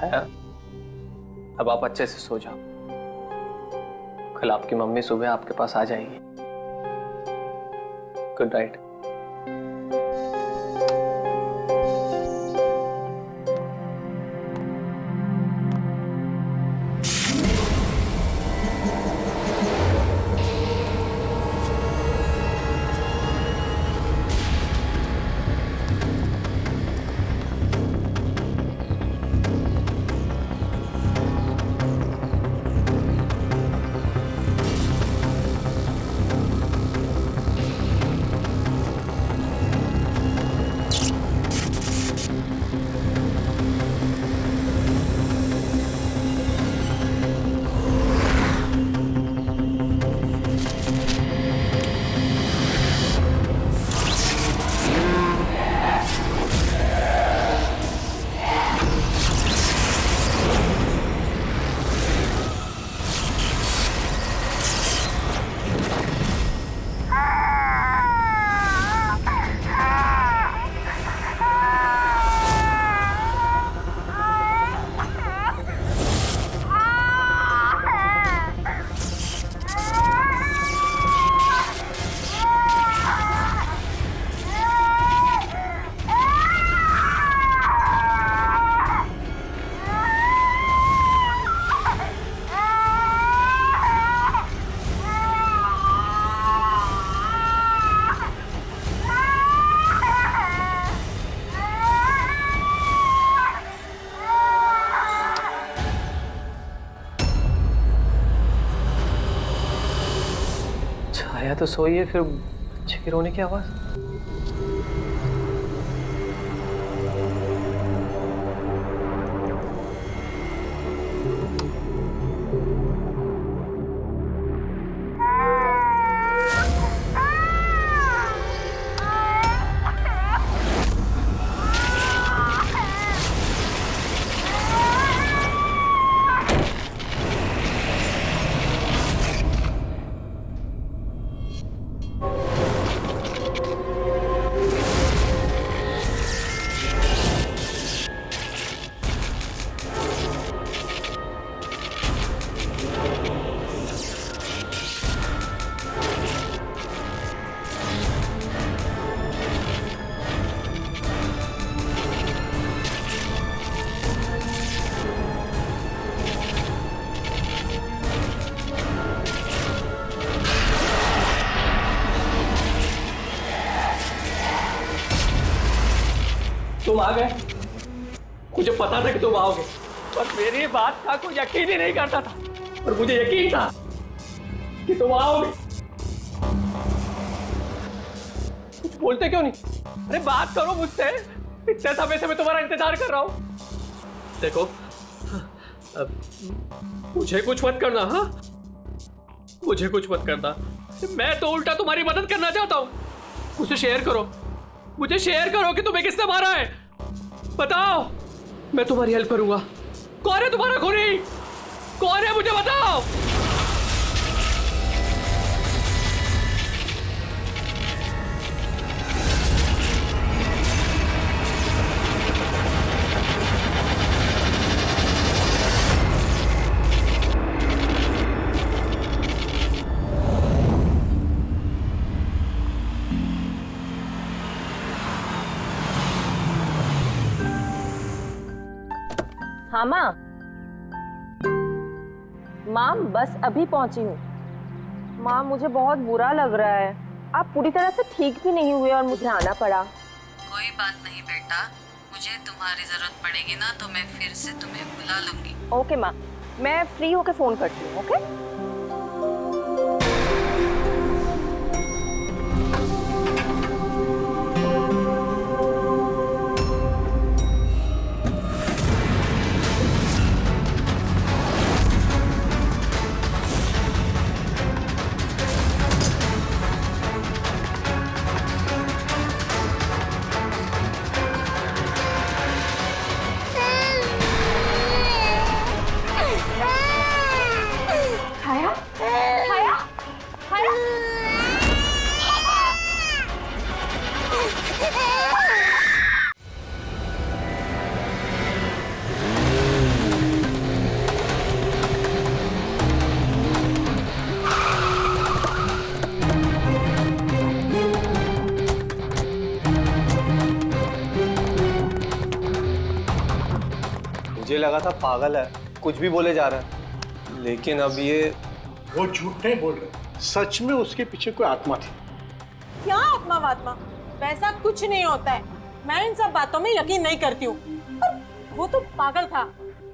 छाया, अब आप अच्छे से सो जाओ। कल आपकी मम्मी सुबह आपके पास आ जाएगी। Good night. छाया तो सोई है, फिर बच्चे की रोने की आवाज। तुम आ गए, मुझे पता था कि तुम आओगे, पर मेरी बात का कोई यकीन ही नहीं करता था, और मुझे यकीन था कि तुम आओगे। कुछ बोलते क्यों नहीं? अरे बात करो मुझसे, इतने समय से मैं तुम्हारा इंतजार कर रहा हूं। देखो, मुझे कुछ मत करना। हाँ, मुझे कुछ मत करना, मैं तो उल्टा तुम्हारी मदद करना चाहता हूं। मुझे शेयर करो, मुझे शेयर करो कि तुम्हें किसने मारा है। बताओ, मैं तुम्हारी हेल्प करूंगा। कौन है तुम्हारा खूनी? कौन है, मुझे बताओ। हाँ माँ, माँ बस अभी पहुंची हूँ। माँ मुझे बहुत बुरा लग रहा है, आप पूरी तरह से ठीक भी नहीं हुए और मुझे आना पड़ा। कोई बात नहीं बेटा, मुझे तुम्हारी जरूरत पड़ेगी ना तो मैं फिर से तुम्हें बुला लूंगी। ओके माँ, मैं फ्री होके फोन करती हूँ। ओके। मुझे लगा था पागल है, कुछ भी बोले जा रहा है, लेकिन अब ये वो झूठ नहीं बोल रहे, सच में उसके पीछे कोई आत्मा थी। क्या आत्मा वात्मा, वैसा कुछ नहीं होता है। मैं इन सब बातों में यकीन नहीं करती हूँ। वो तो पागल था,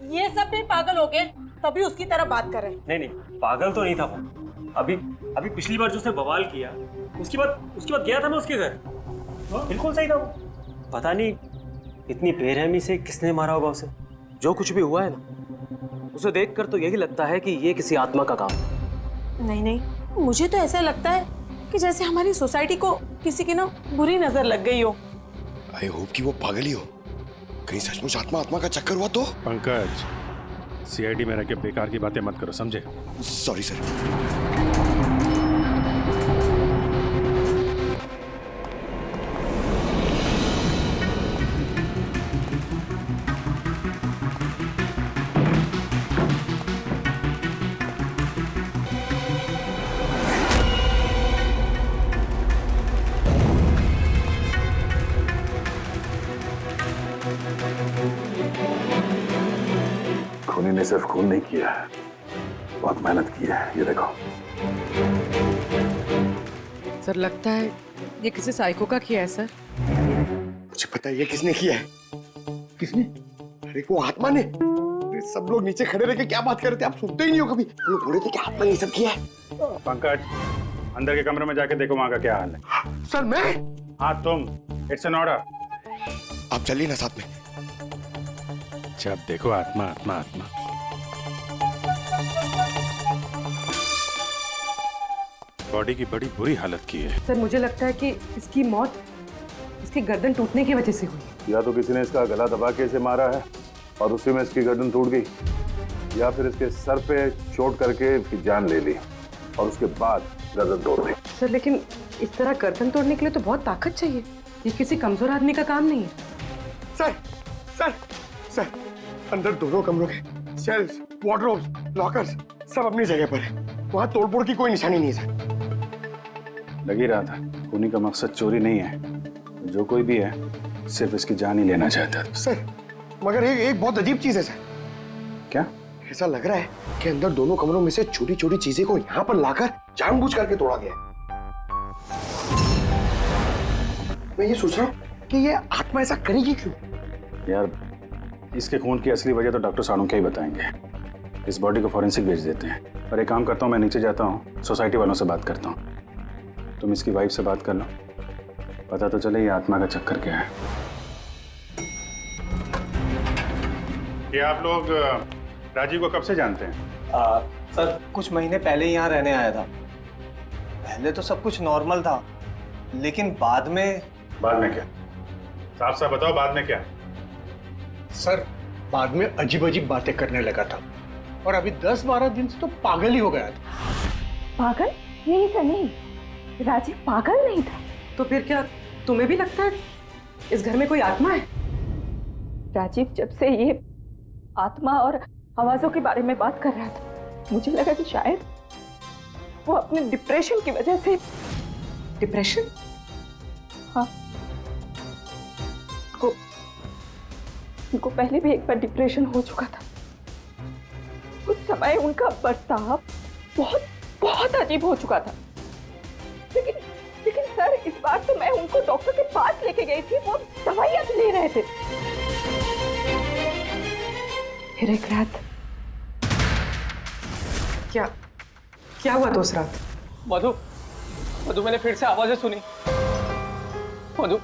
ये सब भी पागल हो गए तभी उसकी तरह बात कर रहे हैं। नहीं पागल तो नहीं था वो। अभी पिछली बार जो उसने बवाल किया उसके बाद गया था मैं उसके घर, बिल्कुल सही था वो। पता नहीं इतनी बेरहमी से किसने मारा होगा उसे। जो कुछ भी हुआ है ना, उसे देखकर तो यही लगता है कि ये किसी आत्मा का काम है। नहीं, मुझे तो ऐसा लगता है कि जैसे हमारी सोसाइटी को किसी की ना बुरी नजर लग गई हो। आई होप कि वो पागल ही हो, कहीं सचमुच आत्मा का चक्कर हुआ तो। पंकज, सीआईडी में रह के बेकार की बातें मत करो, समझे? Sorry sir. खूनी ने सिर्फ खून नहीं किया है, बहुत मेहनत की है, ये देखो। सर लगता है ये किसी साइको का किया है सर। मुझे पता है ये किसने किया है। किसने? अरे वो आत्मा ने। अरे सब लोग नीचे खड़े रह के क्या बात कर रहे थे, आप सुनते ही नहीं हो कभी। वो लोग बोल रहे थे कि आत्मा ने ये सब किया है। पंकज, अंदर के कमरे में जाके देखो वहां का क्या हाल है। सर मैं? हाँ तुम, इट्स एन ऑर्डर। आप चलिए ना साथ में। जब देखो आत्मा आत्मा आत्मा। बॉडी की बड़ी बुरी हालत की है। सर मुझे लगता है कि इसकी मौत इसकी गर्दन टूटने की वजह से हुई। या तो किसी ने इसका गला दबा के इसे मारा है और उसी में इसकी गर्दन टूट गई, या फिर इसके सर पे चोट करके इसकी जान ले ली और उसके बाद गर्दन तोड़ दी। सर लेकिन इस तरह गर्दन तोड़ने के लिए तो बहुत ताकत चाहिए, ये किसी कमजोर आदमी का काम नहीं है। सर सर सर, अंदर दोनों कमरों के सेल्स, वार्डरोब्स, लॉकर्स सब अपनी जगह पर है। वहां तोड़फोड़ की कोई निशानी नहीं है सर। लग ही रहा था, खूनी का मकसद चोरी नहीं है, जो कोई भी है सिर्फ इसकी जान ही लेना चाहता है। सर मगर एक बहुत अजीब चीज है सर। क्या? ऐसा लग रहा है कि अंदर दोनों कमरों में से छोटी छोटी चीजें को यहाँ पर लाकर जानबूझ करके तोड़ा गया है। मैं ये सोच रहा हूँ कि ये आत्मा ऐसा करेगी क्यों? यार इसके खून की असली वजह तो डॉक्टर साणुक्या ही बताएंगे। इस बॉडी को फॉरेंसिक भेज देते हैं। और एक काम करता हूँ, मैं नीचे जाता हूँ, सोसाइटी वालों से बात करता हूँ, तुम इसकी वाइफ से बात कर लो, पता तो चले ये आत्मा का चक्कर क्या है। ये आप लोग राजीव को कब से जानते हैं? सर कुछ महीने पहले ही यहाँ रहने आया था। पहले तो सब कुछ नॉर्मल था, लेकिन बाद में क्या? साफ साफ बताओ, बाद में क्या? सर बाद में अजीब अजीब बातें करने लगा था और अभी 10-12 दिन से तो पागल ही हो गया था। पागल? नहीं सर नहीं, राजीव पागल नहीं था। तो फिर क्या तुम्हें भी लगता है इस घर में कोई आत्मा है? राजीव जब से ये आत्मा और आवाजों के बारे में बात कर रहा था, मुझे लगा कि शायद वो अपने डिप्रेशन की वजह से। डिप्रेशन? हाँ, उनको पहले भी एक बार डिप्रेशन हो चुका था। उस समय उनका बर्ताव बहुत बहुत अजीब हो चुका था। लेकिन सर इस बार तो मैं उनको डॉक्टर के पास लेके गई थी, वो दवाइयां ले रहे थे। फिर एक रात क्या हुआ दोस्त रात? मधु मैंने फिर से आवाजें सुनी। मधु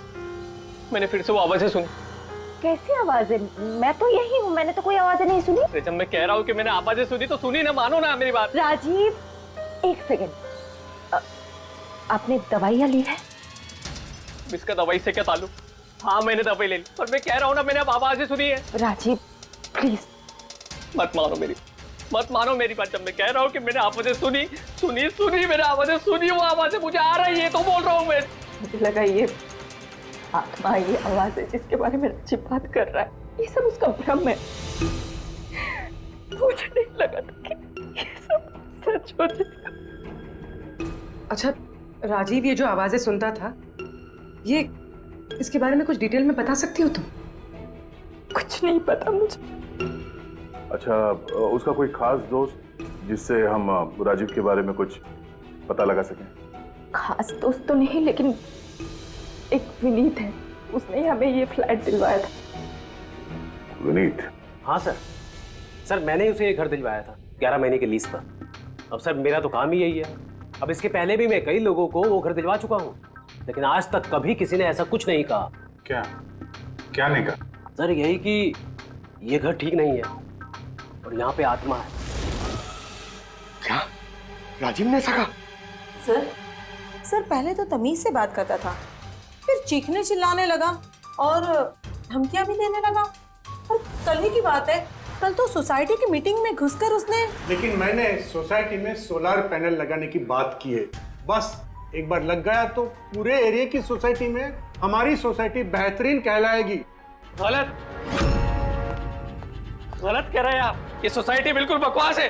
मैंने फिर से वो आवाजें सुनी। कैसी आवाजें? मैं तो यही हूँ, मैंने तो कोई आवाजें नहीं सुनी। जब मैं कह रहा हूँ कि मैंने आवाजें सुनी तो सुनी ना, मानो ना मेरी बात। राजीव एक सेकंड, आपने दवाइयाँ ली है? इसका दवाई से क्या ताल्लुक? हाँ मैंने दवाई ले ली, पर मैं कह रहा हूँ ना मैंने अब आवाजें सुनी है। राजीव प्लीज मत मानो मेरी बात। जब मैं कह रहा हूँ कि मैंने आवाजें सुनी मैंने आवाजें सुनी, वो आवाजें मुझे आ रही है तो बोल रहा हूँ मैं। मुझे लगा ये आत्मा, ये आवाज है जिसके बारे में राजीव बात कर रहा है, ये सब उसका भ्रम है। मुझे नहीं लगा था कि ये सब सच हो जाएगा। अच्छा राजीव ये जो आवाजें सुनता था, ये इसके बारे में कुछ डिटेल में बता सकती हो तुम? कुछ नहीं पता मुझे। अच्छा, उसका कोई खास दोस्त जिससे हम राजीव के बारे में कुछ पता लगा सकें? खास दोस्त तो नहीं, लेकिन एक विनीत है, उसने ही हमें ये फ्लैट दिलवाया था। विनीत? हाँ सर, सर मैंने ही उसे ये घर दिलवाया था 11 महीने के लीज पर। अब सर मेरा तो काम ही यही है। अब इसके पहले भी मैं कई लोगों को वो घर दिलवा चुका हूँ, लेकिन आज तक कभी किसी ने ऐसा कुछ नहीं कहा। क्या क्या नहीं कहा? सर यही कि ये घर ठीक नहीं है और यहाँ पे आत्मा है। क्या राजीव ने ऐसा कहा? सर पहले तो तमीज से बात करता था, फिर चीखने चिल्लाने लगा और धमकियां भी देने लगा। और कल ही की बात है, कल तो सोसाइटी की मीटिंग में घुसकर उसने। लेकिन मैंने सोसाइटी में सोलर पैनल लगाने की बात की है। बस एक बार लग गया तो पूरे एरिया की सोसाइटी में हमारी सोसाइटी बेहतरीन कहलाएगी। गलत गलत कह रहे हैं आप, ये सोसाइटी बिल्कुल बकवास है।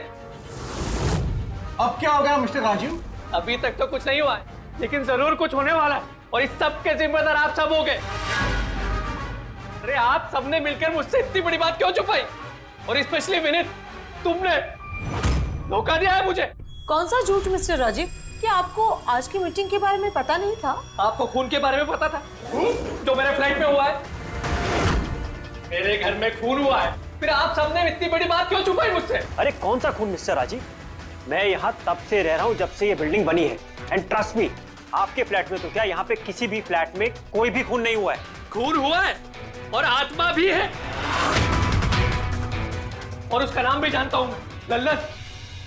अब क्या हो गया मिस्टर राजीव? अभी तक तो कुछ नहीं हुआ है, लेकिन जरूर कुछ होने वाला है, और इस सब के जिम्मेदार आप सब हो गए। अरे आप सबने मिलकर मुझसे इतनी बड़ी बात क्यों छुपाई? और स्पेशली विनीत, तुमने धोखा दिया है मुझे। कौन सा झूठ मिस्टर राजीव? क्या आपको आज की मीटिंग के बारे में पता नहीं था? आपको खून के बारे में पता था जो मेरे फ्लैट में हुआ है? मेरे घर में खून हुआ है, फिर आप सबने इतनी बड़ी बात क्यों छुपाई मुझसे? अरे कौन सा खून मिस्टर राजीव? मैं यहाँ तब से रह रहा हूँ जब से ये बिल्डिंग बनी है, एंड ट्रस्ट मी, आपके फ्लैट में तो क्या, यहाँ पे किसी भी फ्लैट में कोई भी खून नहीं हुआ है। खून हुआ है और आत्मा भी है, और उसका नाम भी जानता हूं मैं, लल्लन।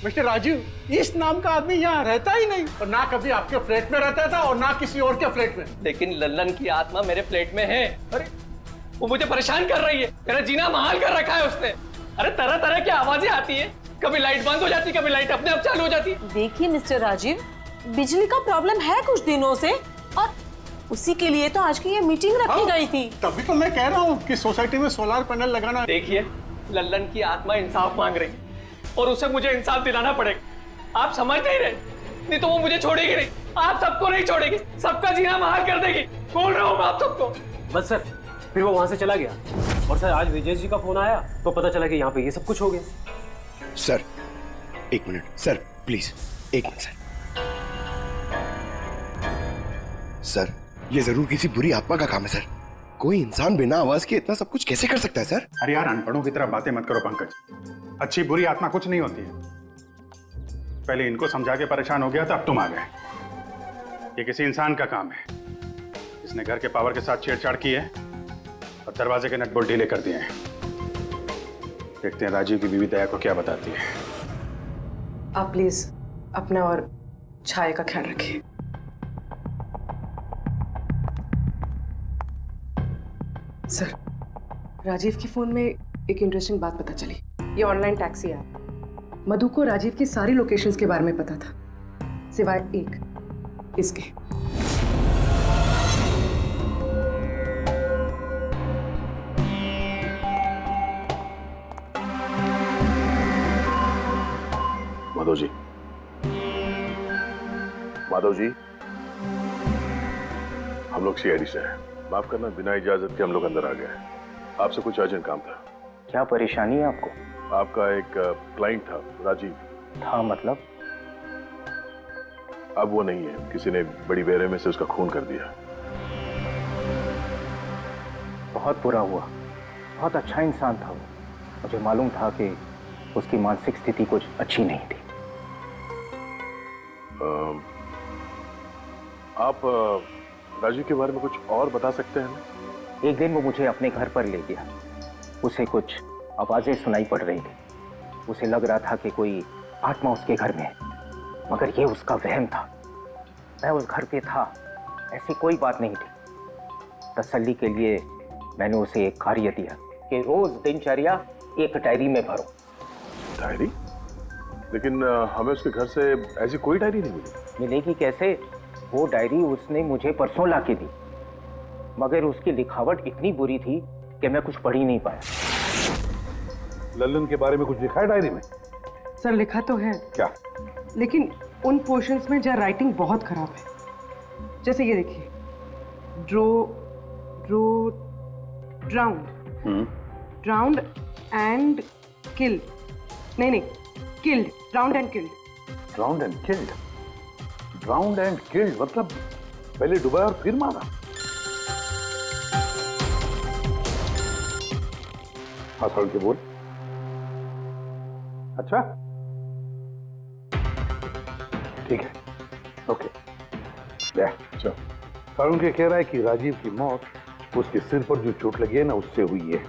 मिस्टर राजीव, इस नाम का आदमी यहाँ रहता ही नहीं, और ना कभी आपके फ्लैट में रहता था और ना किसी और के फ्लैट में। लेकिन लल्लन की आत्मा मेरे फ्लैट में है। अरे वो मुझे परेशान कर रही है, मेरा जीना महाल कर रखा है उसने। अरे तरह तरह की आवाजें आती है, कभी लाइट बंद हो जाती, कभी लाइट अपने आप चालू हो जाती। देखिए मिस्टर राजीव, बिजली का प्रॉब्लम है कुछ दिनों से, और उसी के लिए तो आज की ये मीटिंग रखी गई थी। तभी तो मैं कह रहा हूँ कि सोसाइटी में सोलर पैनल लगाना। देखिए, लल्लन की आत्मा इंसाफ मांग रही, और उसे मुझे इंसाफ दिलाना पड़ेगा। आप समझ नहीं रहे, नहीं तो वो मुझे छोड़ेगी नहीं। आप सबको नहीं छोड़ेगी, सबका जीना महाल कर देगी। बोल रहा हूँ मैं आप सबको। बस सर, फिर वो वहां से चला गया, और सर आज विजय जी का फोन आया तो पता चला कि यहाँ पे ये सब कुछ हो गया। सर एक मिनट सर, प्लीज एक मिनट सर। सर ये जरूर किसी बुरी आत्मा का काम है सर। कोई इंसान बिना आवाज के इतना सब कुछ कैसे कर सकता है सर? अरे यार, अनपढ़ों की तरह बातें मत करो पंकज। अच्छी बुरी आत्मा कुछ नहीं होती है। पहले इनको समझा के परेशान हो गया था, अब तुम आ गए। ये किसी इंसान का काम है, इसने घर के पावर के साथ छेड़छाड़ की है और दरवाजे के नट बोल्ट ढीले कर दिए हैं। देखते हैं राजीव की बीवी दया को क्या बताती है। आप प्लीज अपना और छाया का ख्याल रखिए। सर, राजीव के फोन में एक इंटरेस्टिंग बात पता चली। ये ऑनलाइन टैक्सी ऐप, मधु को राजीव की सारी लोकेशंस के बारे में पता था, सिवाय एक, इसके। माधव जी, माधव जी, हम लोग सीआईडी से हैं। माफ करना, बिना इजाजत के हम लोग अंदर आ गए। आपसे कुछ अर्जेंट काम था। क्या परेशानी है आपको? आपका एक क्लाइंट था, राजीव। था मतलब? अब वो नहीं है, किसी ने बड़ी बेरहमी से उसका खून कर दिया। बहुत बुरा हुआ, बहुत अच्छा इंसान था वो। मुझे मालूम था कि उसकी मानसिक स्थिति कुछ अच्छी नहीं थी। आप राजीव के बारे में कुछ और बता सकते हैं? एक दिन वो मुझे अपने घर पर ले गया। उसे कुछ आवाजें सुनाई पड़ रही थी। उसे लग रहा था कि कोई आत्मा उसके घर में है, मगर ये उसका वहम था। मैं उस घर पे था, ऐसी कोई बात नहीं थी। तसल्ली के लिए मैंने उसे एक कार्य दिया कि रोज दिनचर्या एक डायरी में भरो। डायरी? लेकिन हमें उसके घर से ऐसी कोई डायरी नहीं मिली। मिलेगी कैसे? वो डायरी उसने मुझे परसों ला के दी, मगर उसकी लिखावट इतनी बुरी थी कि मैं कुछ पढ़ ही नहीं पाया। लल्लन के बारे में कुछ लिखा है डायरी में? सर लिखा तो है। क्या? लेकिन उन पोर्शंस में जहाँ राइटिंग बहुत खराब है। जैसे ये देखिए, ड्राउंड, ड्राउंड एंड किल्ड, नहीं killed, drowned and killed. Drowned and killed, drowned and killed मतलब पहले डुबाया और फिर मारा। हाँ सारुण के बोल। अच्छा ठीक है, ओके। चलो, सारुण के कह रहा है कि राजीव की मौत उसके सिर पर जो चोट लगी है ना उससे हुई है।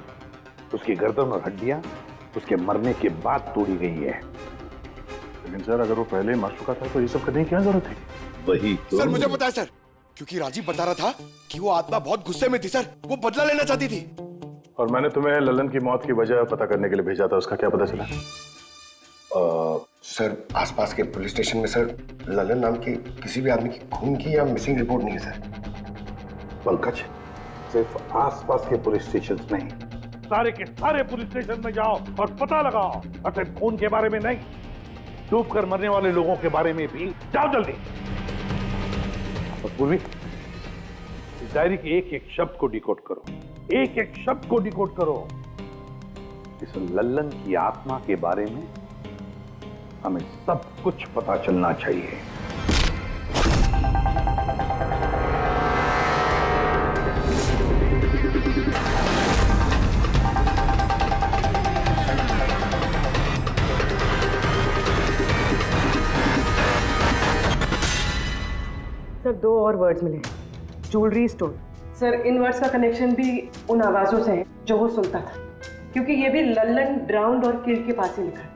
उसकी गर्दन और हड्डियां उसके मरने के बाद तोड़ी गई है। लेकिन सर अगर वो पहले मर चुका था तो ये सब करने की क्या जरूरत थी? वही तो सर मुझे पता है सर, क्योंकि राजीव बता रहा था कि वो आत्मा बहुत गुस्से में थी सर, वो बदला लेना चाहती थी। और मैंने तुम्हें ललन की मौत की वजह पता करने के लिए भेजा था, उसका क्या पता चला? सर आसपास के पुलिस स्टेशन में सर ललन नाम के किसी भी आदमी की खून की या मिसिंग रिपोर्ट नहीं है सर। पंकज, सिर्फ आसपास के पुलिस स्टेशन नहीं, सारे के सारे पुलिस स्टेशन में जाओ और पता लगाओ। और सिर्फ खून के बारे में नहीं, डूब कर मरने वाले लोगों के बारे में भी जाओ जल्दी। और पूर्वी, इस डायरी के एक एक शब्द को डिकोड करो, एक एक शब्द को डिकोड करो। इस लल्लन की आत्मा के बारे में हमें सब कुछ पता चलना चाहिए। सर 2 और वर्ड्स मिले, ज्वेलरी स्टोर। सर इन वर्ड्स का कनेक्शन भी उन आवाजों से है जो वो सुनता था, क्योंकि ये भी लल्लन ड्राउंड और किल्ड के पास ही लिखा है।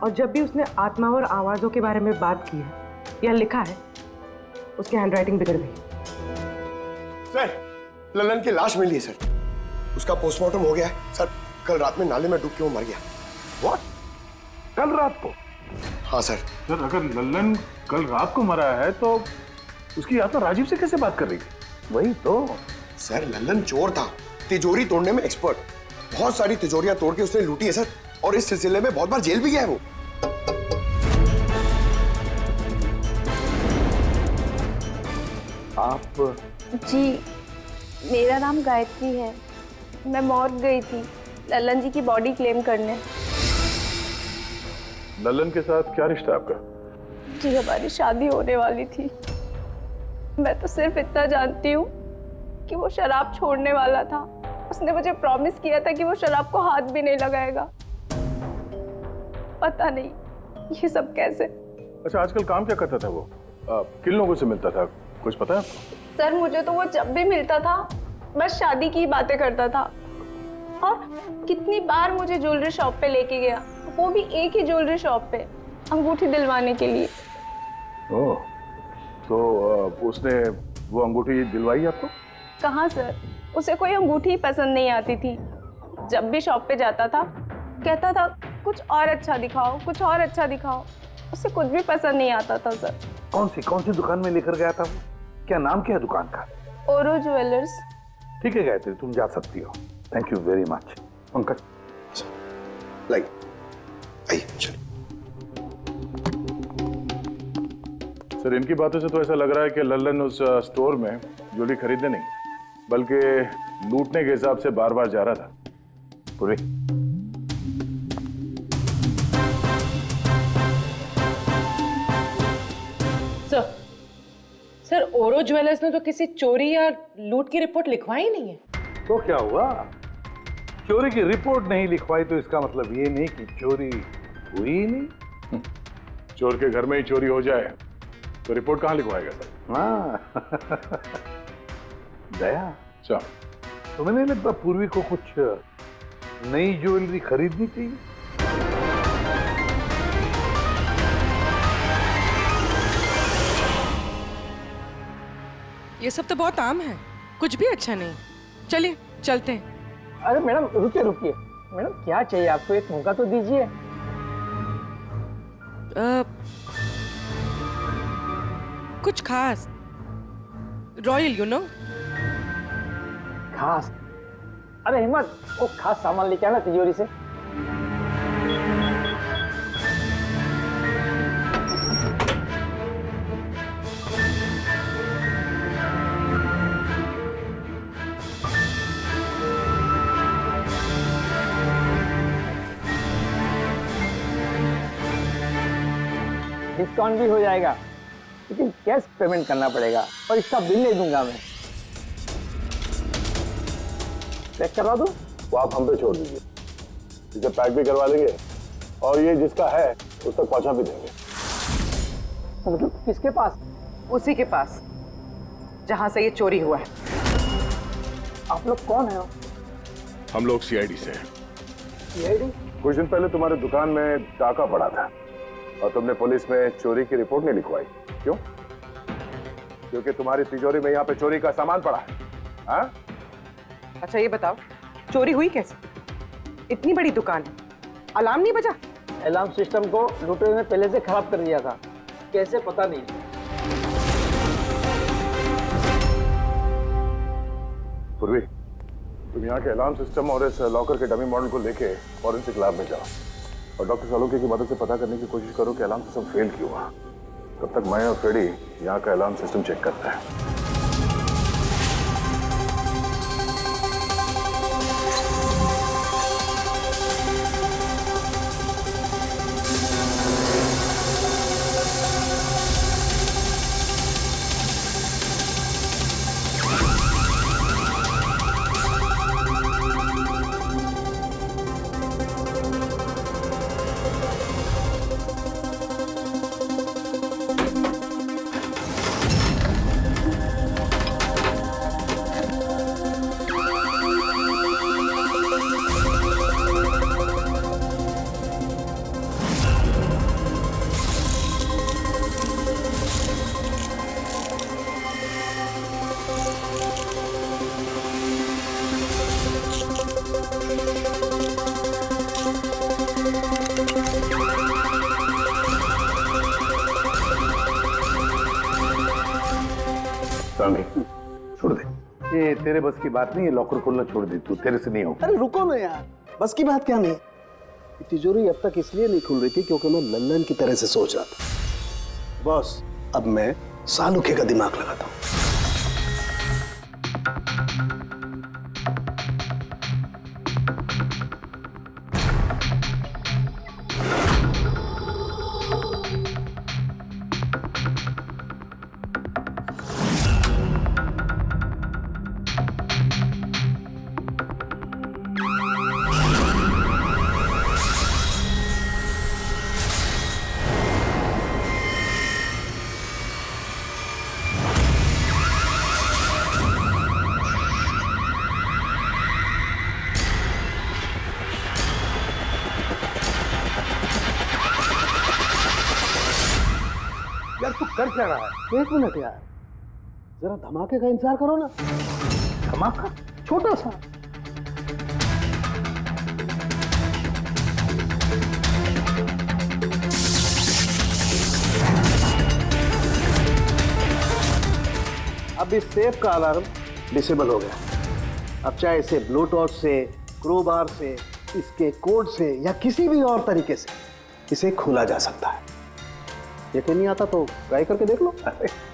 और जब भी उसने आत्मा और आवाजों के बारे में बात की है या लिखा है, उसकी हैंडराइटिंग बिगड़ गई। सर ललन की लाश मिली है सर, उसका पोस्टमार्टम हो गया है सर। कल रात में नाले में डूब के वो मर गया। व्हाट? कल रात को? हाँ सर। सर अगर ललन कल रात को मरा है तो उसकी आत्मा राजीव से कैसे बात कर रही थी? वही तो सर, ललन चोर था, तिजोरी तोड़ने में एक्सपर्ट। बहुत सारी तिजोरियां तोड़ के उसने लूटी है सर, और इस सिलसिले में बहुत बार जेल भी गया है वो। आप? जी मेरा नाम गायत्री है, मैं मॉर्ग गई थी ललन जी की बॉडी क्लेम करने। ललन के साथ क्या रिश्ता आपका? जी हमारी शादी होने वाली थी। मैं तो सिर्फ इतना जानती हूँ कि वो शराब छोड़ने वाला था। उसने मुझे प्रॉमिस किया था कि वो शराब को हाथ भी नहीं लगाएगा। पता नहीं ये सब कैसे। अच्छा आजकल काम क्या करता था वो? किन लोगों से मिलता था, कुछ पता है आपको? सर मुझे तो वो जब भी मिलता था बस शादी की बातें करता था, और कितनी बार मुझे ज्वेलरी शॉप पे लेके गया, वो भी एक ही ज्वेलरी शॉप पे अंगूठी दिलवाने के लिए। ओह, तो उसने वो अंगूठी दिलवाई आपको? कहाँ सर, उसे कोई अंगूठी पसंद नहीं आती थी। जब भी शॉप पे जाता था कहता था कुछ और अच्छा दिखाओ, कुछ और अच्छा दिखाओ। उसे कुछ भी पसंद नहीं आता था सर। कौन सी दुकान में लेकर गया था वो? क्या नाम क्या है दुकान का? ओरो ज्वेलर्स। ठीक है गायत्री, तुम जा सकती हो। Thank you very much. Pankaj like आइए चलो। सर इनकी बातों से तो ऐसा लग रहा है कि लल्लन उस स्टोर में ज्वेलरी खरीदने नहीं बल्कि लूटने के हिसाब से बार बार जा रहा था। पूरी सर ओरो ज्वेलर्स ने तो किसी चोरी या लूट की रिपोर्ट लिखवाई नहीं है। तो क्या हुआ? चोरी की रिपोर्ट नहीं लिखवाई तो इसका मतलब ये नहीं कि चोरी हुई ही नहीं। चोर के घर में ही चोरी हो जाए तो रिपोर्ट कहाँ लिखवाएगा सर? हाँ दया, अच्छा तुम्हें नहीं लगता पूर्वी को कुछ नई ज्वेलरी खरीदनी चाहिए? ये सब तो बहुत आम है, कुछ भी अच्छा नहीं। चलिए चलते हैं। अरे मैडम रुकिए रुकिए, मैडम क्या चाहिए आपको, एक मौका तो दीजिए। कुछ खास, रॉयल यू नो। खास? अरे हिम्मत, वो खास सामान लेके आना तिजोरी से। डिस्काउंट भी हो जाएगा, लेकिन कैश पेमेंट करना पड़ेगा और इसका बिल नहीं दूंगा मैं। चेक करवा दूं? वो आप हम पे छोड़ दीजिए, इसे पैक भी करवा देंगे और ये जिसका है उस तक पहुंचा भी देंगे। मतलब किसके पास? उसी के पास जहां से ये चोरी हुआ है। आप लोग कौन है? हम लोग सीआईडी से हैं। सीआईडी? कुछ दिन पहले तुम्हारी दुकान में डाका पड़ा था और तुमने पुलिस में चोरी की रिपोर्ट नहीं लिखवाई, क्यों? क्योंकि तुम्हारी तिजोरी में यहाँ पे चोरी का सामान पड़ा है। हाँ? अच्छा ये बताओ, चोरी हुई कैसे? इतनी बड़ी दुकान है, अलार्म नहीं बजा? अलार्म सिस्टम को लुटेरे ने पहले से खराब कर दिया था, कैसे पता नहीं। पूर्वी, तुम यहाँ के अलार्म सिस्टम और इस लॉकर के डमी मॉडल को लेके फॉरेंसिक लैब में जाओ और डॉक्टर सालुके की मदद से पता करने की कोशिश करो कि अलार्म सिस्टम फेल क्यों हुआ। तब तक मैं और फ्रेडी यहाँ का अलार्म सिस्टम चेक करते हैं। छोड़ दे, ये तेरे बस की बात नहीं है। लॉकर खोलना छोड़ दे, तू तेरे से नहीं होगा। अरे रुको ना यार, बस की बात क्या नहीं। तिजोरी अब तक इसलिए नहीं खुल रही थी क्योंकि मैं लल्लन की तरह से सोच रहा था। बॉस, अब मैं सालुके का दिमाग लगाता हूँ। यार तू कर क्या रहा है? एक मिनट यार, जरा धमाके का इंतजार करो ना। धमाका? छोटा सा। अब इस सेफ का अलार्म डिसेबल हो गया। अब चाहे इसे ब्लूटूथ से, क्रोबार से, इसके कोड से या किसी भी और तरीके से इसे खोला जा सकता है। यकीन नहीं आता तो ट्राई करके देख लो।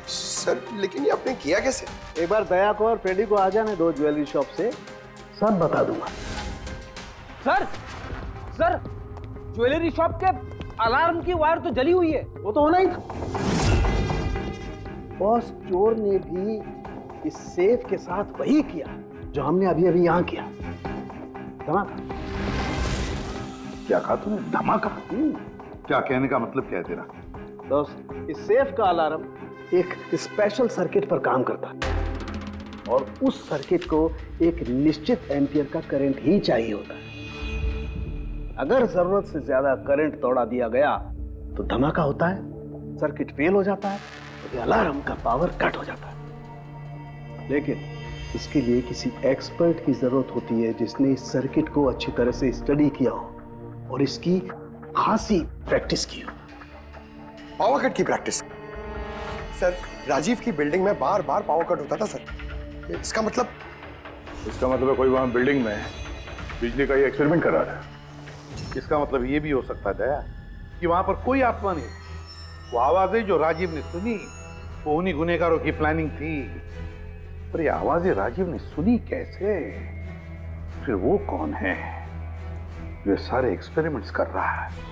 सर लेकिन ये आपने किया कैसे? एक बार दया को और फ्रेडी को आ जाने दो ज्वेलरी शॉप से, सब बता दूंगा। सर, सर, ज्वेलरी शॉप के अलार्म की वायर तो जली हुई है। वो तो होना ही था। बॉस, चोर ने भी इस सेफ के साथ वही किया जो हमने अभी अभी यहां किया। धमाका। क्या कहा तूने? धमाका? क्या कहने का मतलब क्या है तेरा? दोस्त, इस सेफ का अलार्म एक स्पेशल सर्किट पर काम करता है और उस सर्किट को एक निश्चित एम्पियर का करंट ही चाहिए होता है। अगर जरूरत से ज्यादा करंट दौड़ा दिया गया तो धमाका होता है, सर्किट फेल हो जाता है, तो अलार्म का पावर कट हो जाता है। लेकिन इसके लिए किसी एक्सपर्ट की जरूरत होती है जिसने इस सर्किट को अच्छी तरह से स्टडी किया हो और इसकी खासी प्रैक्टिस की हो। पावर कट की प्रैक्टिस? सर, राजीव की बिल्डिंग में बार बार पावर कट होता था सर। इसका मतलब? इसका मतलब कोई वहां बिल्डिंग में बिजली का ये एक्सपेरिमेंट कर रहा था। इसका मतलब ये भी हो सकता है कि वहां पर कोई आत्मा नहीं, वो आवाजें जो राजीव ने सुनी वो उन्हीं गुनहगारों की प्लानिंग थी। पर ये आवाजें राजीव ने सुनी कैसे? फिर वो कौन है जो सारे एक्सपेरिमेंट्स कर रहा है?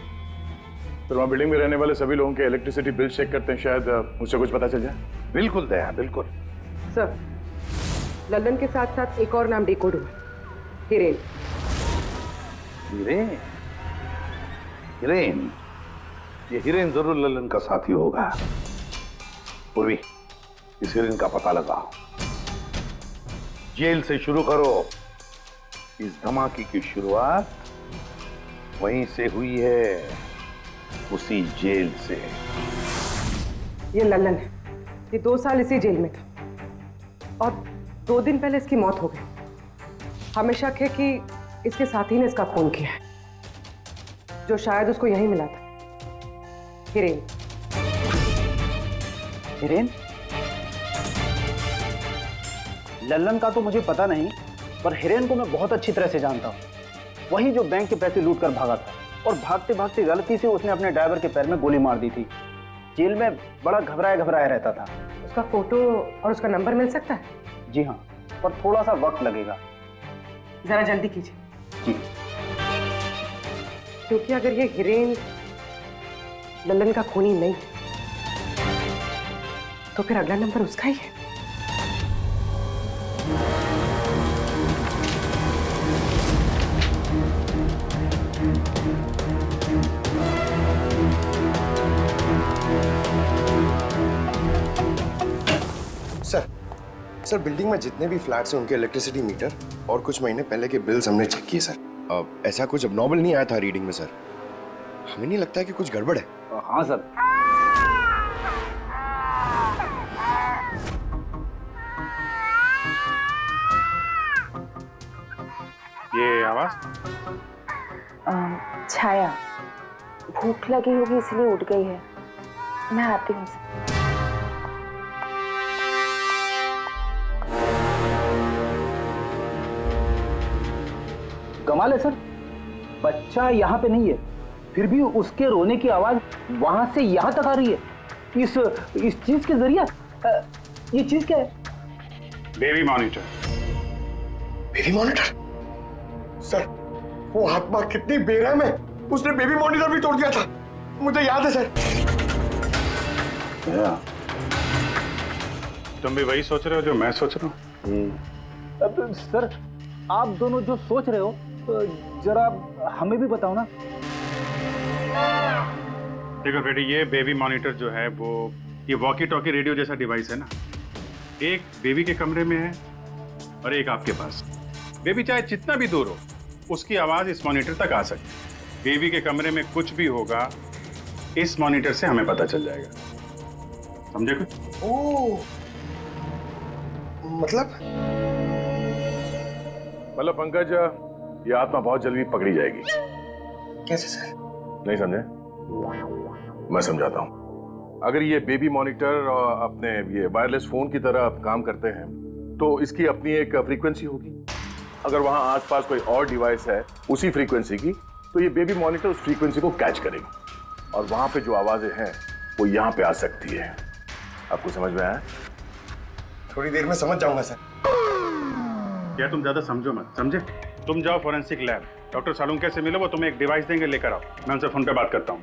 फिर वहाँ बिल्डिंग में रहने वाले सभी लोगों के इलेक्ट्रिसिटी बिल चेक करते हैं, शायद मुझसे कुछ पता चल जाए। बिल्कुल दया, बिल्कुल। सर, लल्लन के साथ साथ एक और नाम डिकोड हुआ, हिरेन। हिरेन? हिरेन? ये हिरेन जरूर लल्लन का साथी होगा। पूर्वी, इस हिरेन का पता लगाओ। जेल से शुरू करो। इस धमाके की शुरुआत वहीं से हुई है, उसी जेल से। ये लल्लन है, ये 2 साल इसी जेल में था और 2 दिन पहले इसकी मौत हो गई। हमें शक है कि इसके साथी ने इसका खून किया है, जो शायद उसको यहीं मिला था। हिरेन। हिरेन? लल्लन का तो मुझे पता नहीं, पर हिरेन को मैं बहुत अच्छी तरह से जानता हूँ। वही जो बैंक के पैसे लूट कर भागा था और भागते भागते गलती से उसने अपने ड्राइवर के पैर में गोली मार दी थी। जेल में बड़ा घबराया रहता था। उसका फोटो और उसका नंबर मिल सकता है? जी हाँ, पर थोड़ा सा वक्त लगेगा। जरा जल्दी कीजिए। जी। क्योंकि अगर ये हिरेन लल्लन का खूनी नहीं तो फिर अगला नंबर उसका ही है। सर, बिल्डिंग में जितने भी फ्लैट्स हैं उनके इलेक्ट्रिसिटी मीटर और कुछ महीने पहले के बिल्स हमने चेक किए सर। ऐसा कुछ अबनॉर्मल नहीं आया था रीडिंग में सर। हमें नहीं लगता है कि कुछ गड़बड़ है। हाँ सर। ये आवाज? छाया, भूख लगी होगी इसलिए उठ गई है। मैं आती हूँ सर। कमाल है सर, बच्चा यहाँ पे नहीं है, फिर भी उसके रोने की आवाज वहां से यहाँ तक आ रही है। इस चीज के जरिए ये चीज क्या है? Baby monitor. Baby monitor? Sir, वो आत्मा कितनी बेरहम है, उसने बेबी मॉनिटर भी तोड़ दिया था। मुझे याद है सर। तुम भी वही सोच रहे हो जो मैं सोच रहा हूँ? सर, आप दोनों जो सोच रहे हो जरा हमें भी बताओ ना। देखो बेटी, ये बेबी मॉनिटर जो है वो ये वॉकी टॉकी रेडियो जैसा डिवाइस है ना। एक बेबी के कमरे में है और एक आपके पास। बेबी चाहे जितना भी दूर हो, उसकी आवाज इस मॉनिटर तक आ सकती है। बेबी के कमरे में कुछ भी होगा, इस मॉनिटर से हमें पता चल जाएगा। समझे कुछ? ओह, मतलब पंकज, ये आत्मा बहुत जल्दी पकड़ी जाएगी। कैसे सर? नहीं समझे? मैं समझाता हूँ। अगर ये बेबी मॉनिटर अपने ये वायरलेस फोन की तरह काम करते हैं तो इसकी अपनी एक फ्रीक्वेंसी होगी। अगर वहां आसपास कोई और डिवाइस है उसी फ्रीक्वेंसी की, तो ये बेबी मॉनिटर उस फ्रीक्वेंसी को कैच करेगी और वहां पे जो आवाजें हैं वो यहाँ पे आ सकती है। आपको समझ में आया? थोड़ी देर में समझ जाऊंगा सर। क्या तुम ज्यादा समझो मत, समझे? तुम जाओ फॉरेंसिक लैब, डॉक्टर सालुंके से मिलो, वो तुम्हें एक डिवाइस देंगे, लेकर आओ। मैं उनसे फोन पे बात करता हूँ।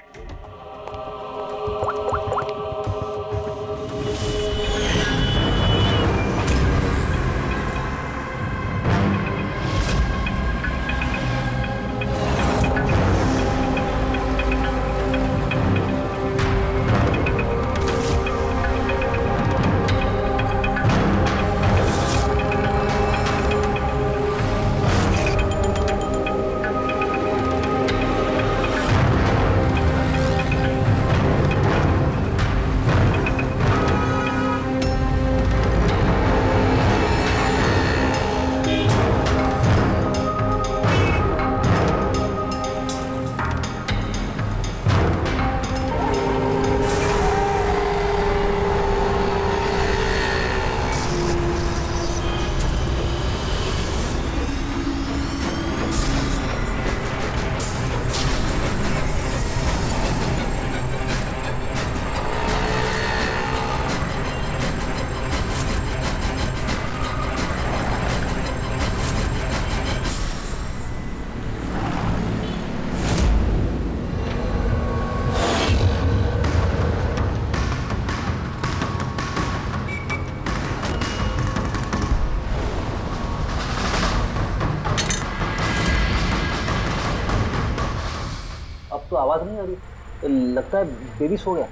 तो आवाज नहीं आ रही। लगता है बेबी सो गया।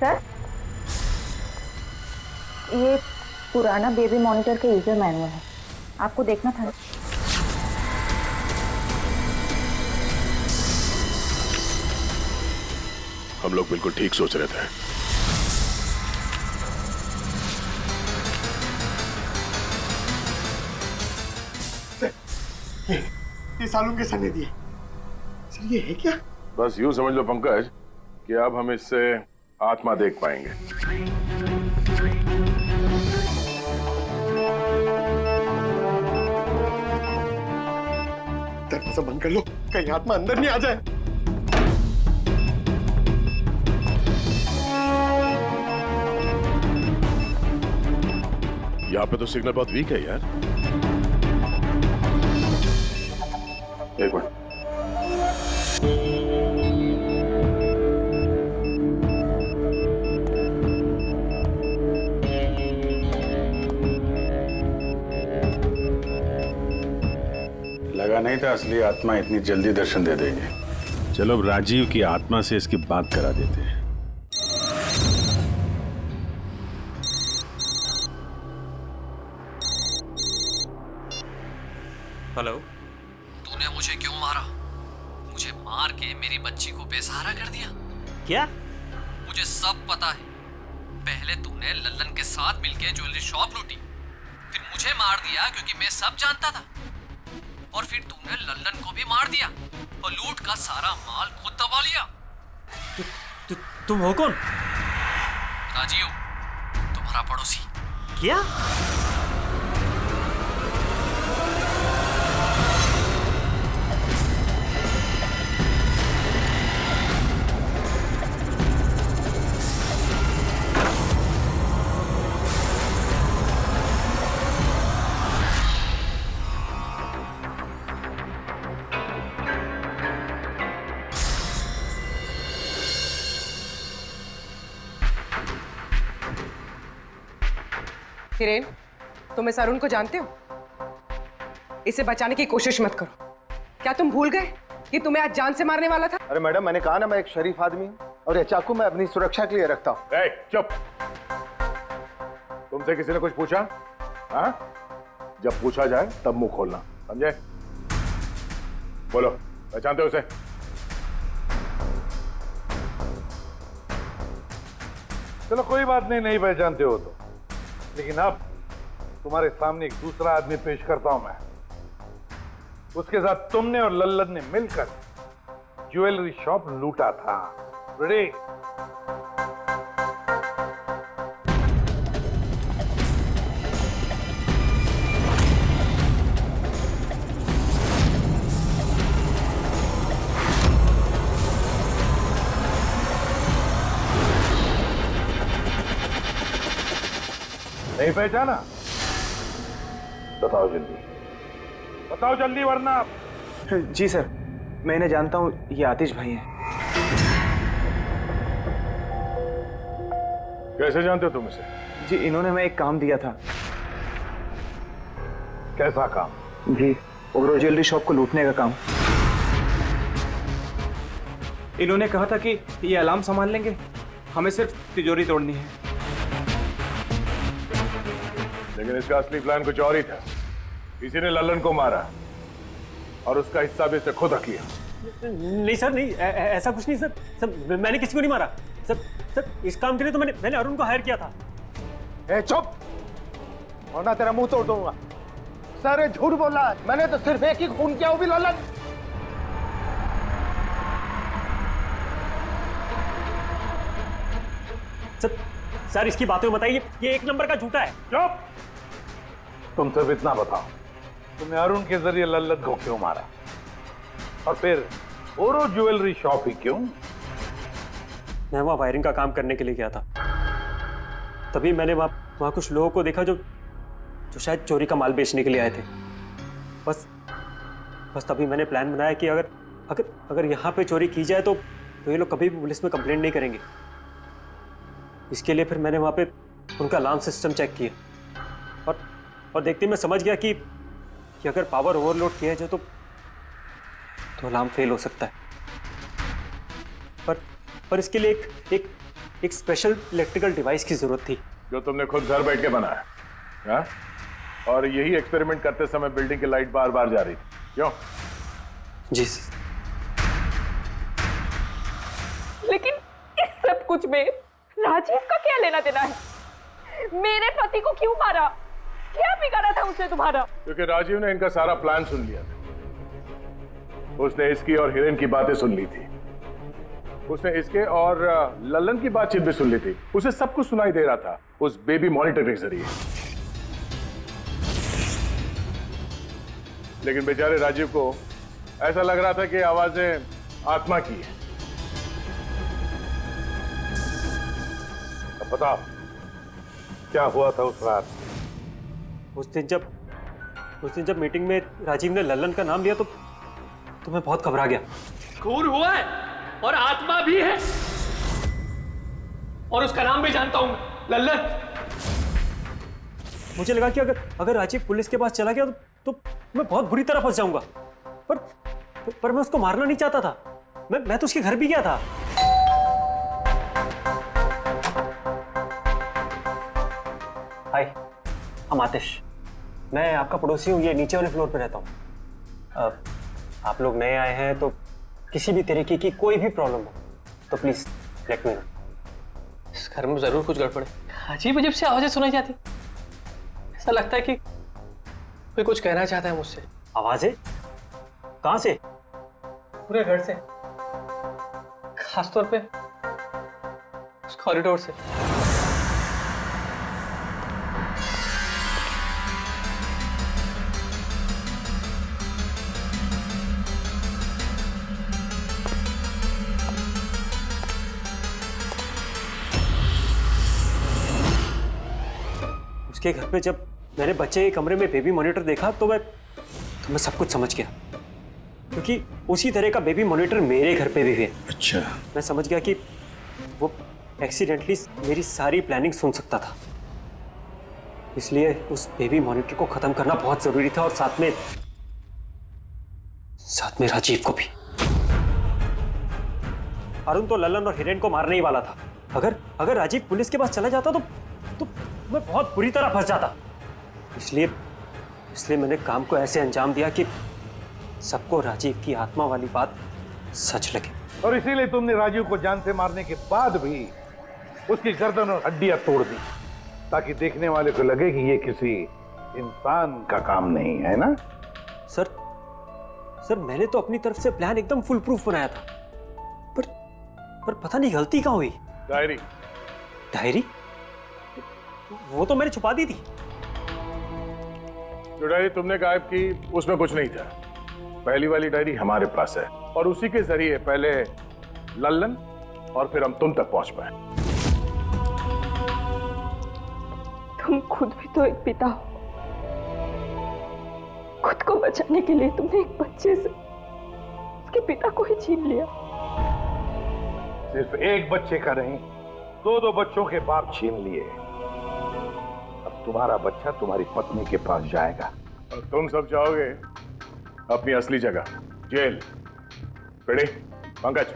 सर, ये पुराना बेबी मॉनिटर का यूजर मैनुअल है, आपको देखना था। हम लोग बिल्कुल ठीक सोच रहे थे। ये सालून के सर ने दिए। सर ये है क्या? बस यूं समझ लो पंकज कि अब हम इससे आत्मा देख पाएंगे। दरवाजा बंद कर लो, कहीं आत्मा अंदर नहीं आ जाए। यहाँ पे तो सिग्नल बहुत वीक है यार। एक मिनट। लगा नहीं था असली आत्मा इतनी जल्दी दर्शन दे देंगे। चलो अब राजीव की आत्मा से इसकी बात करा देते हैं। हेलो। तूने मुझे क्यों मारा? मुझे मार के मेरी बच्ची को बेसहारा कर दिया। क्या? मुझे सब पता है। पहले तूने लल्लन के साथ मिलके ज्वेलरी शॉप लूटी, फिर मुझे मार दिया क्योंकि मैं सब जानता था, और फिर तूने लल्लन को भी मार दिया और लूट का सारा माल खुद दबा लिया। तुम हो कौन? राजीव, तुम्हारा पड़ोसी। क्या? हिरेन, तुम इस अरुण को जानते हो? इसे बचाने की कोशिश मत करो। क्या तुम भूल गए कि तुम्हें आज जान से मारने वाला था? अरे मैडम, मैंने कहा ना मैं एक शरीफ आदमी हूँ और ये चाकू मैं अपनी सुरक्षा के लिए रखता हूँ। चुप। तुमसे किसी ने कुछ पूछा? हाँ? जब पूछा जाए तब मुंह खोलना, समझे? बोलो, पहचानते हो उसे? चलो कोई बात नहीं, नहीं पहचानते हो तो, लेकिन अब तुम्हारे सामने एक दूसरा आदमी पेश करता हूं मैं। उसके साथ तुमने और लल्लन ने मिलकर ज्वेलरी शॉप लूटा था। रेडी? नहीं पहचाना? बताओ जल्दी, बताओ जल्दी वरना। जी सर, मैं इन्हें जानता हूँ, ये आतिश भाई हैं। कैसे जानते हो तुम इसे? जी, इन्होंने हमें एक काम दिया था। कैसा काम? जी, ओग्रो ज्वेलरी शॉप को लूटने का काम। इन्होंने कहा था कि ये अलार्म संभाल लेंगे, हमें सिर्फ तिजोरी तोड़नी है। लेकिन इसका असली प्लान कुछ और ही था। किसी ने लल्लन को मारा और उसका हिस्सा भी इसे खुद रख लिया। नहीं सर, नहीं, ऐसा कुछ नहीं सर। सर, मैंने किसी को नहीं मारा। सर, इस काम के लिए तो मैंने अरुण को हायर किया था। ए चुप, वरना तेरा मुंह तोड़ दूंगा। सारे झूठ बोला, मैंने तो सिर्फ एक ही खून किया, वो भी लल्लन। सर, इसकी बातें बताइए, ये एक नंबर का झूठा है। चुप। तुम सिर्फ इतना बताओ, तुमने अरुण के जरिए लल्लन को क्यों मारा, और फिर ओरो ज्वेलरी शॉप ही क्यों? मैं वहां वायरिंग का काम करने के लिए गया था। तभी मैंने वहां कुछ लोगों को देखा जो शायद चोरी का माल बेचने के लिए आए थे। बस तभी मैंने प्लान बनाया कि अगर यहाँ पे चोरी की जाए तो ये लोग कभी भी पुलिस में कंप्लेंट नहीं करेंगे। इसके लिए फिर मैंने वहाँ पे उनका अलार्म सिस्टम चेक किया और देखते ही मैं समझ गया कि अगर पावर ओवरलोड किया जाए तो अलार्म फेल हो सकता है। पर इसके लिए एक स्पेशल इलेक्ट्रिकल डिवाइस की जरूरत थी जो तुमने खुद घर बैठ के बनाया, हाँ? और यही एक्सपेरिमेंट करते समय बिल्डिंग की लाइट बार बार जा रही थी, क्यों? जी। लेकिन इस सब कुछ में राजीव का क्या लेना देना है? मेरे पति को क्यों मारा? क्या बिगाड़ा था उसने तुम्हारा? क्योंकि राजीव ने इनका सारा प्लान सुन लिया था। उसने इसकी और हिरेन की बातें सुन ली थी। उसने इसके और लल्लन की बातचीत भी सुन ली थी। उसे सब कुछ सुनाई दे रहा था उस बेबी मॉनिटर के जरिए। लेकिन बेचारे राजीव को ऐसा लग रहा था कि आवाजें आत्मा की है। अब बताओ क्या हुआ था उस रात? उस दिन जब मीटिंग में राजीव ने लल्लन का नाम लिया तो मैं बहुत घबरा गया। खून हुआ है और आत्मा भी है, और उसका नाम भी जानता हूं, लल्लन। मुझे लगा कि अगर राजीव पुलिस के पास चला गया तो मैं बहुत बुरी तरह फंस जाऊंगा। पर मैं उसको मारना नहीं चाहता था। मैं तो उसके घर भी गया था। हाय, हम आतिश। मैं आपका पड़ोसी हूँ, ये नीचे वाले फ्लोर पे रहता हूँ। आप लोग नए आए हैं तो किसी भी तरीके की कोई भी प्रॉब्लम हो तो प्लीज लेट मी नो। इस घर में जरूर कुछ गड़बड़ है। अजीब अजीब सी आवाजें सुनाई जाती, ऐसा लगता है कि कोई कुछ कहना चाहता है मुझसे। आवाजें? कहां से? पूरे घर से, खासतौर पे उस कॉरिडोर से। उसके घर पे जब मैंने बच्चे के कमरे में बेबी मॉनिटर देखा तो मैं सब कुछ समझ गया, क्योंकि उसी तरह का बेबी मॉनिटर मेरे घर पे भी है। अच्छा। मैं समझ गया कि वो एक्सीडेंटली मेरी सारी प्लानिंग सुन सकता था, इसलिए उस बेबी मॉनिटर को खत्म करना बहुत जरूरी था, और साथ में राजीव को भी। अरुण तो लल्लन और हिरेन को मारने ही वाला था। अगर राजीव पुलिस के पास चला जाता तो मैं बहुत बुरी तरह फंस जाता। इसलिए मैंने काम को ऐसे अंजाम दिया कि सबको राजीव की आत्मा वाली बात सच लगे। और इसीलिए तुमने राजीव को जान से मारने के बाद भी उसकी गर्दन और हड्डियां तोड़ दी, ताकि देखने वाले को लगे कि ये किसी इंसान का काम नहीं है ना? सर मैंने तो अपनी तरफ से प्लान एकदम फुल प्रूफ बनाया था, पर पता नहीं गलती कहाँ हुई। डायरी? वो तो मैंने छुपा दी थी। जो डायरी तुमने गायब की उसमें कुछ नहीं था। पहली वाली डायरी हमारे पास है, और उसी के जरिए पहले लल्लन और फिर हम तुम तक पहुंच पाए। तुम खुद भी तो एक पिता हो। खुद को बचाने के लिए तुमने एक बच्चे से उसके पिता को ही छीन लिया। सिर्फ एक बच्चे का नहीं, दो बच्चों के बाप छीन लिए। अब तुम्हारा बच्चा तुम्हारी पत्नी के पास जाएगा, और तुम सब जाओगे अपनी असली जगह, जेल। पेड़े, पंकज।